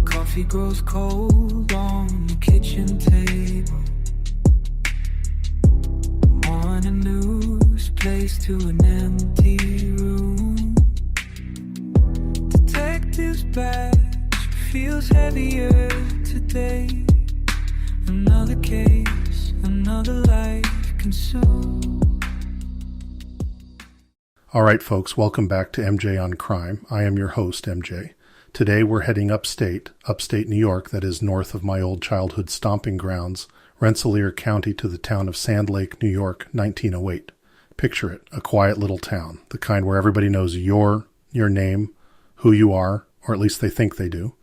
Coffee grows cold on the kitchen table. Morning news plays to an empty room. Detective's badge feels heavier today. Another case, another life consumed. All right, folks, welcome back to MJ on Crime. I am your host, MJ. Today we're heading upstate New York, that is north of my old childhood stomping grounds, Rensselaer County, to the town of Sand Lake, New York, 1908. Picture it, a quiet little town, the kind where everybody knows your name, who you are, or at least they think they do.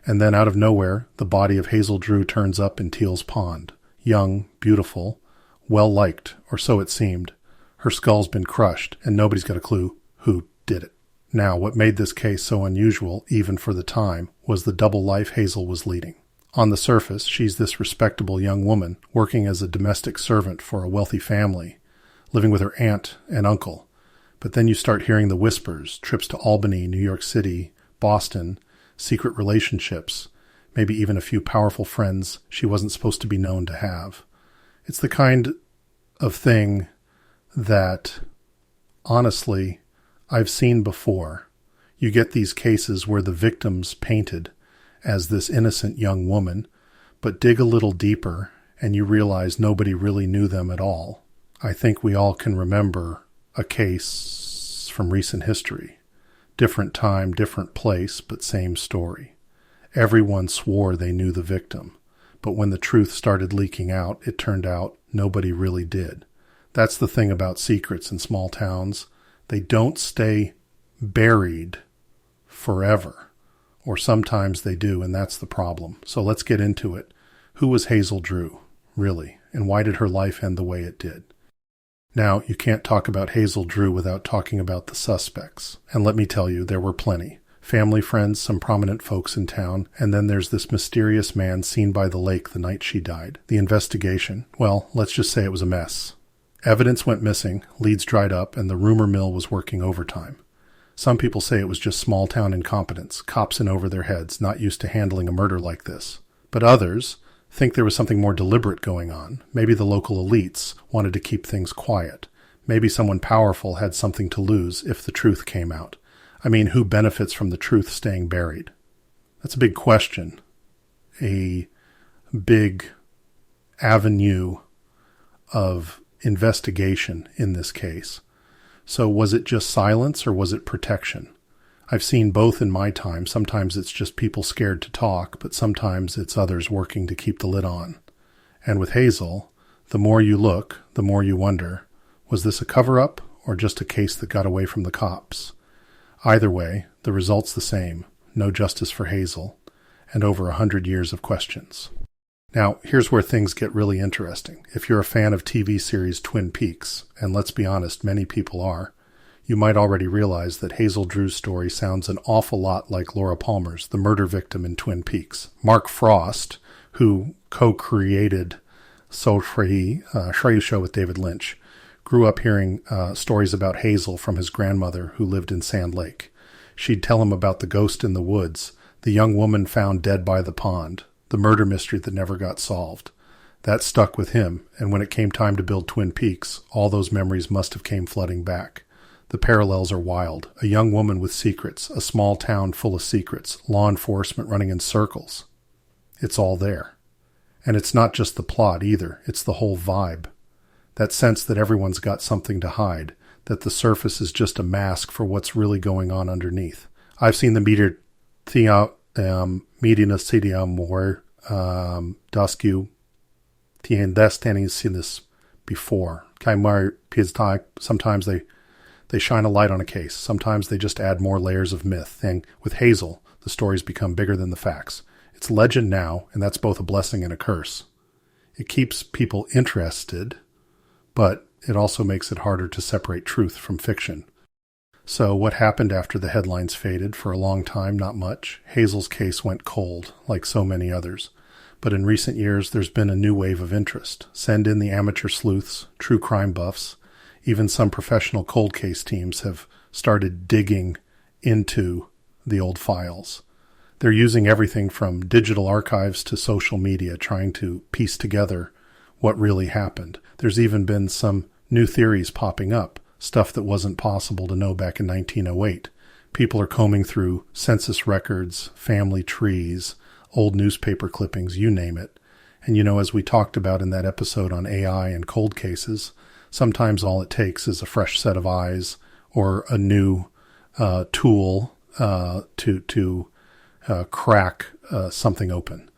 And then out of nowhere, the body of Hazel Drew turns up in Teal's Pond. Young, beautiful, well-liked, or so it seemed. Her skull's been crushed, and nobody's got a clue who did it. Now, what made this case so unusual, even for the time, was the double life Hazel was leading. On the surface, she's this respectable young woman working as a domestic servant for a wealthy family, living with her aunt and uncle. But then you start hearing the whispers, trips to Albany, New York City, Boston, secret relationships, maybe even a few powerful friends she wasn't supposed to be known to have. It's the kind of thing that, honestly, I've seen before. You get these cases where the victim's painted as this innocent young woman, but dig a little deeper and you realize nobody really knew them at all. I think we all can remember a case from recent history. Different time, different place, but same story. Everyone swore they knew the victim, but when the truth started leaking out, it turned out nobody really did. That's the thing about secrets in small towns. They don't stay buried forever, or sometimes they do, and that's the problem. So let's get into it. Who was Hazel Drew, really, and why did her life end the way it did? Now, you can't talk about Hazel Drew without talking about the suspects, and let me tell you, there were plenty. Family, friends, some prominent folks in town, and then there's this mysterious man seen by the lake the night she died. The investigation, well, let's just say it was a mess. Evidence went missing, leads dried up, and the rumor mill was working overtime. Some people say it was just small-town incompetence, cops in over their heads, not used to handling a murder like this. But others think there was something more deliberate going on. Maybe the local elites wanted to keep things quiet. Maybe someone powerful had something to lose if the truth came out. I mean, who benefits from the truth staying buried? That's a big question. A big avenue of investigation in this case. So was it just silence or was it protection? I've seen both in my time. Sometimes it's just people scared to talk, but sometimes it's others working to keep the lid on. And with Hazel, the more you look, the more you wonder, was this a cover-up or just a case that got away from the cops? Either way, the result's the same. No justice for Hazel, and over 100 years of questions. Now, here's where things get really interesting. If you're a fan of TV series Twin Peaks, and let's be honest, many people are, you might already realize that Hazel Drew's story sounds an awful lot like Laura Palmer's, the murder victim in Twin Peaks. Mark Frost, who co-created Shreya Show with David Lynch, grew up hearing stories about Hazel from his grandmother who lived in Sand Lake. She'd tell him about the ghost in the woods, the young woman found dead by the pond, the murder mystery that never got solved. That stuck with him, and when it came time to build Twin Peaks, all those memories must have came flooding back. The parallels are wild. A young woman with secrets, a small town full of secrets, law enforcement running in circles. It's all there. And it's not just the plot either, it's the whole vibe. That sense that everyone's got something to hide, that the surface is just a mask for what's really going on underneath. I've seen the medierna sidia more dasku tiendestani seen this before. Sometimes they shine a light on a case. Sometimes they just add more layers of myth. And with Hazel, the stories become bigger than the facts. It's legend now, and that's both a blessing and a curse. It keeps people interested, but it also makes it harder to separate truth from fiction. So what happened after the headlines faded? For a long time, not much. Hazel's case went cold, like so many others. But in recent years, there's been a new wave of interest. Send in the amateur sleuths, true crime buffs. Even some professional cold case teams have started digging into the old files. They're using everything from digital archives to social media, trying to piece together what really happened. There's even been some new theories popping up, stuff that wasn't possible to know back in 1908. People are combing through census records, family trees, old newspaper clippings, you name it. And as we talked about in that episode on AI and cold cases, sometimes all it takes is a fresh set of eyes or a new tool to crack something open.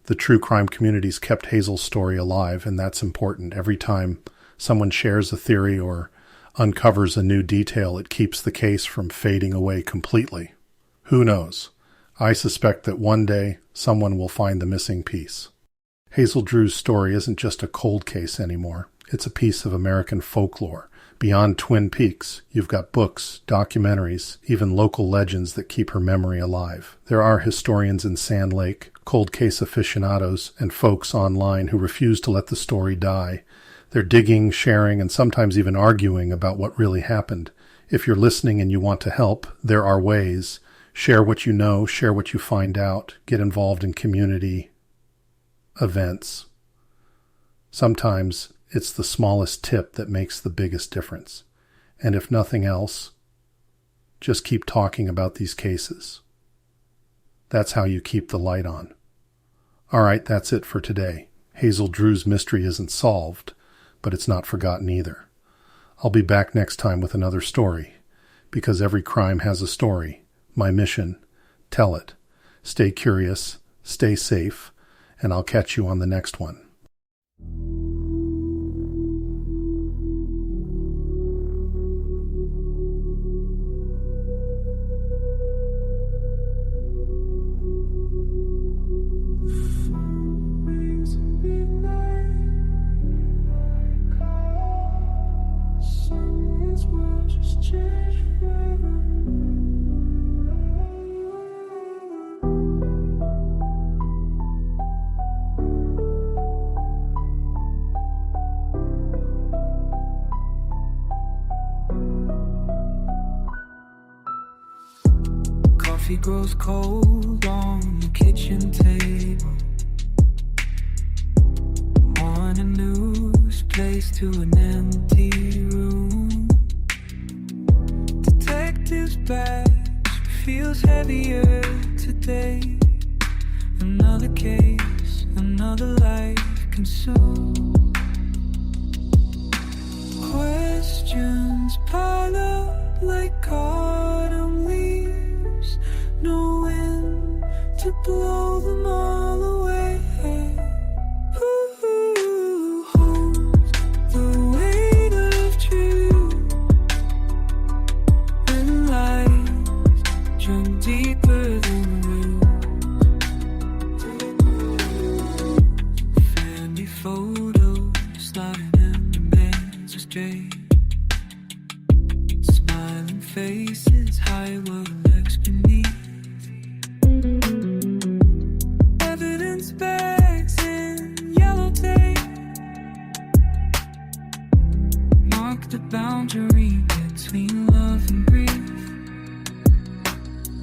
The true crime communities kept Hazel's story alive, and that's important. Every time someone shares a theory or uncovers a new detail, it keeps the case from fading away completely. Who knows? I suspect that one day someone will find the missing piece. Hazel Drew's story isn't just a cold case anymore. It's a piece of American folklore. Beyond Twin Peaks, you've got books, documentaries, even local legends that keep her memory alive. There are historians in Sand Lake, cold case aficionados, and folks online who refuse to let the story die. They're digging, sharing, and sometimes even arguing about what really happened. If you're listening and you want to help, there are ways. Share what you know, share what you find out, get involved in community events. Sometimes it's the smallest tip that makes the biggest difference. And if nothing else, just keep talking about these cases. That's how you keep the light on. All right, that's it for today. Hazel Drew's mystery isn't solved, but it's not forgotten either. I'll be back next time with another story, because every crime has a story. My mission, tell it. Stay curious, stay safe, and I'll catch you on the next one. Coffee grows cold on the kitchen table. Morning news placed to an empty room. Detective's badge feels heavier today. Another case, another life consumed. Questions pile up like autumn leaves. No wind to blow them all away. Who holds the weight of truth when lies drink deeper than roots? Family photos sliding in the man's straight. Smiling faces hide what lurks beneath. Evidence bags in yellow tape mark the boundary between love and grief.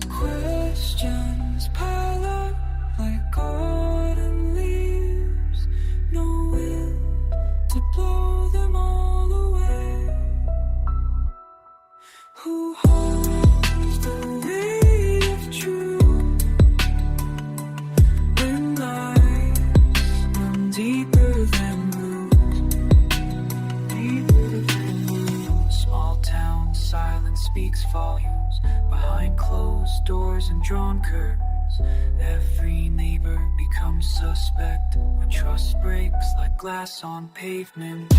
Questions pile up like autumn leaves. No wind to blow them all away. Who holds the weight of truth when lies run deeper than roots? Deeper than roots. Small town silence speaks volumes behind closed doors and drawn curtains. Every neighbor becomes suspect when trust breaks like glass on pavement.